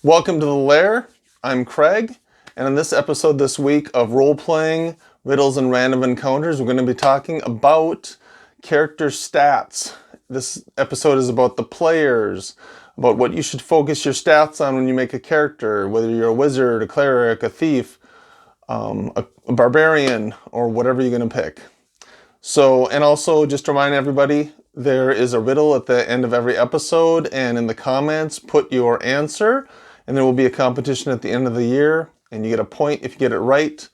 Welcome to the Lair. I'm Craig, and in this episode this week of role-playing, riddles, and random encounters, we're going to be talking about character stats. This episode is about the players, about what you should focus your stats on when you make a character, whether you're a wizard, a cleric, a thief, a barbarian, or whatever you're going to pick. So, and also just to remind everybody, there is a riddle at the end of every episode, and in the comments, put your answer. And there will be a competition at the end of the year, and you get a point if you get it right.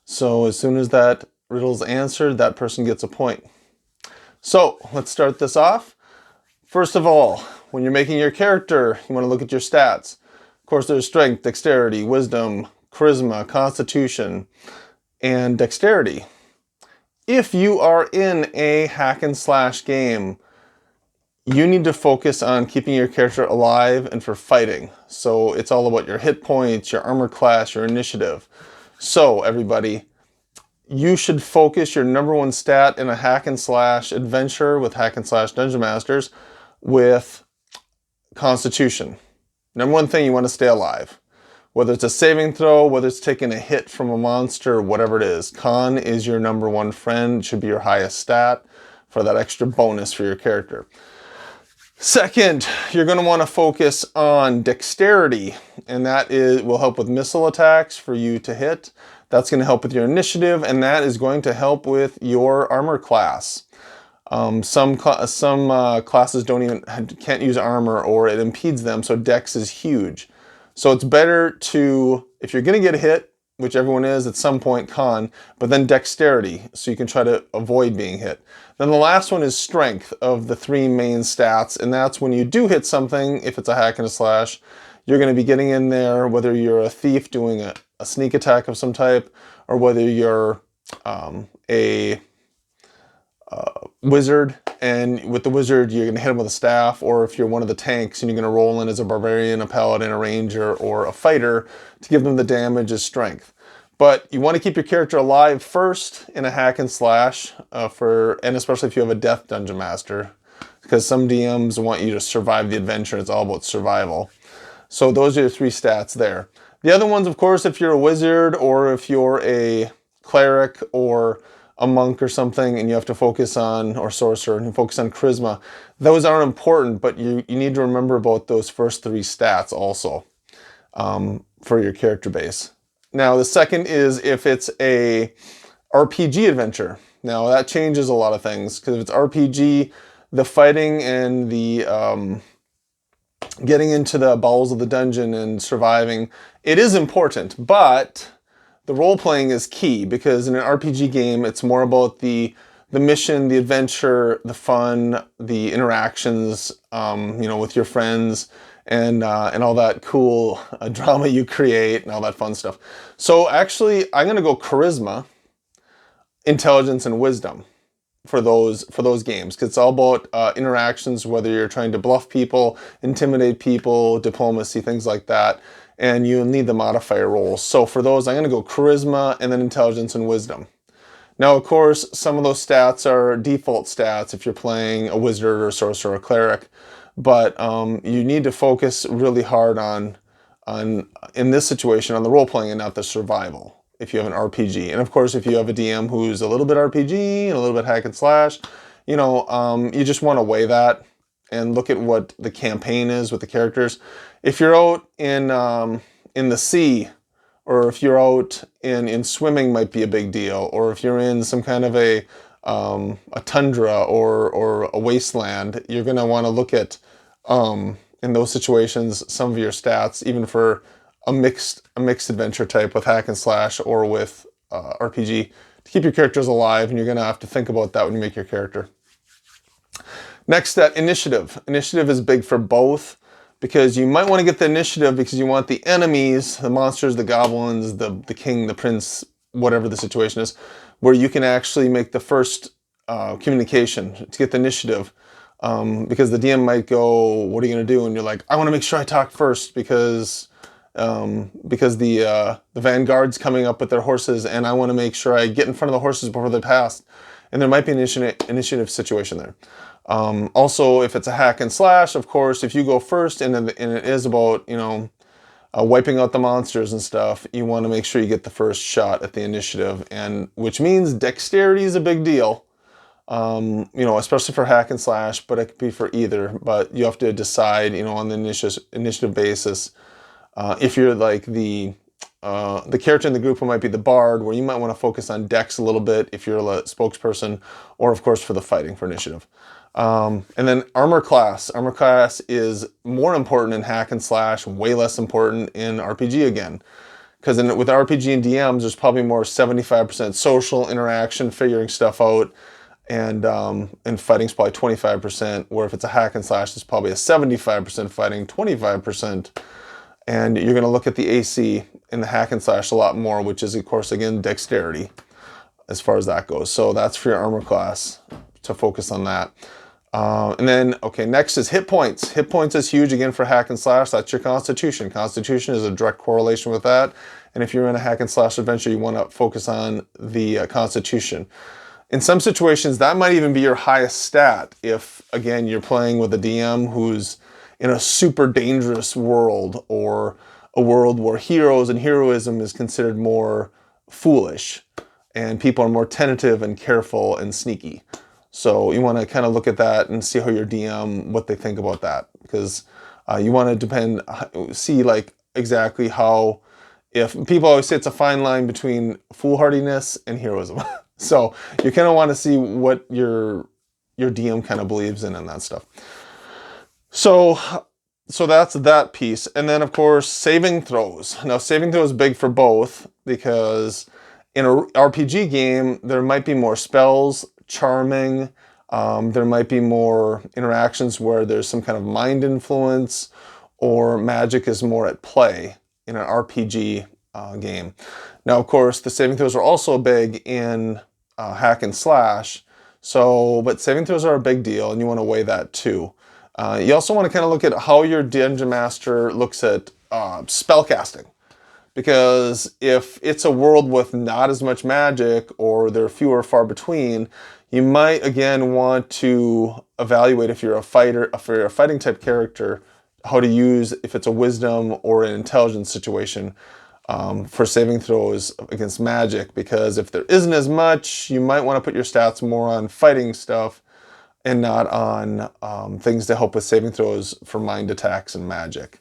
So as soon as that riddle's answered, that person gets a point. So let's start this off. First of all, when you're making your character, you want to look at your stats. Of course, there's strength, dexterity, wisdom, charisma, constitution, and dexterity. If you are in a hack and slash game, you need to focus on keeping your character alive and for fighting. So it's all about your hit points, your armor class, your initiative. So everybody, you should focus your number one stat in a hack and slash adventure with hack and slash dungeon masters with constitution. Number one thing, you want to stay alive. Whether it's a saving throw, whether it's taking a hit from a monster, whatever it is, con is your number one friend. It should be your highest stat for that extra bonus for your character. Second, you're going to want to focus on dexterity, and that will help with missile attacks for you to hit. That's going to help with your initiative, and that is going to help with your armor class. Some classes can't use armor, or it impedes them, so dex is huge. So it's better to, if you're going to get hit, which everyone is at some point, con, but then dexterity, so you can try to avoid being hit. Then the last one is strength of the three main stats, and that's when you do hit something, if it's a hack and a slash, you're going to be getting in there, whether you're a thief doing a sneak attack of some type, or whether you're a wizard, and with the wizard you're going to hit him with a staff, or if you're one of the tanks and you're going to roll in as a barbarian, a paladin, a ranger, or a fighter to give them the damage as strength. But you want to keep your character alive first in a hack and slash, and especially if you have a death dungeon master, because some DMs want you to survive the adventure. It's all about survival. So those are your three stats there. The other ones, of course, if you're a wizard or if you're a cleric or a monk or something, and you have to focus on, or sorcerer, and you focus on charisma, those aren't important, but you need to remember about those first three stats also for your character base. Now, the second is if it's a RPG adventure. Now, that changes a lot of things, because if it's RPG, the fighting and the getting into the bowels of the dungeon and surviving, it is important, but the role-playing is key, because in an RPG game, it's more about the mission, the adventure, the fun, the interactions, with your friends, and all that cool drama you create and all that fun stuff. So actually, I'm going to go charisma, intelligence, and wisdom for those games, because it's all about interactions, whether you're trying to bluff people, intimidate people, diplomacy, things like that. And you need the modifier rolls. So for those, I'm going to go charisma and then intelligence and wisdom. Now, of course, some of those stats are default stats if you're playing a wizard or a sorcerer or a cleric, but you need to focus really hard on in this situation, on the role-playing and not the survival if you have an RPG. And of course, if you have a DM who's a little bit RPG and a little bit hack and slash, you just want to weigh that and look at what the campaign is with the characters. If you're out in the sea, or if you're out in swimming, might be a big deal. Or if you're in some kind of a tundra or a wasteland, you're going to want to look at in those situations some of your stats, even for a mixed adventure type with hack and slash or with RPG, to keep your characters alive. And you're going to have to think about that when you make your character. Next, that initiative. Initiative is big for both, because you might want to get the initiative because you want the enemies, the monsters, the goblins, the king, the prince, whatever the situation is, where you can actually make the first communication to get the initiative. Because the DM might go, what are you going to do? And you're like, I want to make sure I talk first because the vanguard's coming up with their horses, and I want to make sure I get in front of the horses before they pass. And there might be an initiative situation there. Also, if it's a hack and slash, of course, if you go first and it is about, wiping out the monsters and stuff, you want to make sure you get the first shot at the initiative, and which means dexterity is a big deal. You know, especially for hack and slash, but it could be for either. But you have to decide, you know, on the initiative basis, if you're like the character in the group who might be the bard, where you might want to focus on dex a little bit if you're a spokesperson, or of course for the fighting for initiative. And then armor class. Armor class is more important in hack and slash, way less important in RPG again. Because with RPG and DMs, there's probably more 75% social interaction, figuring stuff out, and fighting's probably 25%, where if it's a hack and slash, it's probably a 75% fighting, 25%. And you're going to look at the AC in the hack and slash a lot more, which is, of course, again, dexterity as far as that goes. So that's for your armor class, to focus on that. And then, okay, next is hit points. Hit points is huge, again, for hack and slash. That's your constitution. Constitution is a direct correlation with that. And if you're in a hack and slash adventure, you want to focus on the constitution. In some situations, that might even be your highest stat if, again, you're playing with a DM who's in a super dangerous world, or a world where heroes and heroism is considered more foolish and people are more tentative and careful and sneaky. So you want to kind of look at that and see how your DM, what they think about that, because you want to see like exactly how, if people always say it's a fine line between foolhardiness and heroism. So you kind of want to see what your DM kind of believes in and that stuff. So that's that piece. And then, of course, saving throws. Now, saving throws is big for both, because in an RPG game, there might be more spells, charming. There might be more interactions where there's some kind of mind influence, or magic is more at play in an RPG game. Now, of course, the saving throws are also big in hack and slash. So, but saving throws are a big deal, and you want to weigh that too. You also want to kind of look at how your Dungeon Master looks at spellcasting. Because if it's a world with not as much magic, or there are fewer far between, you might again want to evaluate, if you're a fighter, if you're a fighting type character, how to use, if it's a wisdom or an intelligence situation, for saving throws against magic. Because if there isn't as much, you might want to put your stats more on fighting stuff and not on things to help with saving throws for mind attacks and magic.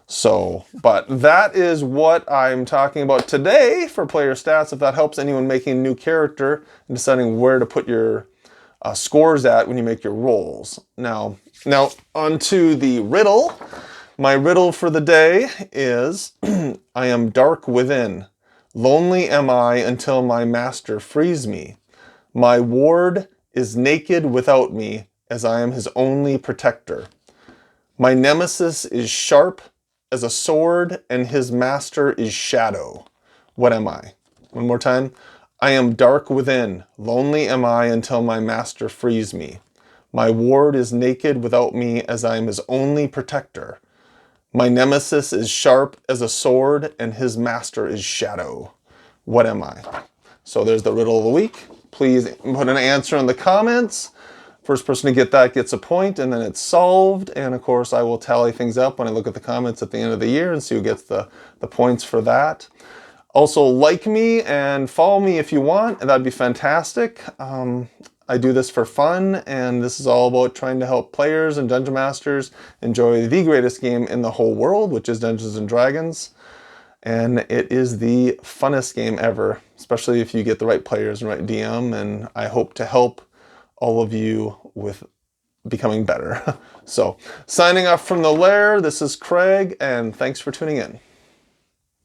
So, but that is what I'm talking about today for player stats, if that helps anyone making a new character and deciding where to put your scores at when you make your rolls. Now onto the riddle. My riddle for the day is, I am dark within. Lonely am I until my master frees me. My ward is naked without me, as I am his only protector. My nemesis is sharp as a sword, and his master is shadow. What am I? One more time. I am dark within. Lonely am I until my master frees me. My ward is naked without me, as I am his only protector. My nemesis is sharp as a sword, and his master is shadow. What am I? So there's the riddle of the week. Please put an answer in the comments. First person to get that gets a point, and then it's solved. And of course, I will tally things up when I look at the comments at the end of the year and see who gets the points for that. Also, like me and follow me if you want. That'd be fantastic. I do this for fun, and this is all about trying to help players and Dungeon Masters enjoy the greatest game in the whole world, which is Dungeons & Dragons. And it is the funnest game ever, especially if you get the right players and right DM, and I hope to help all of you with becoming better. So, signing off from the lair, this is Craig, and thanks for tuning in.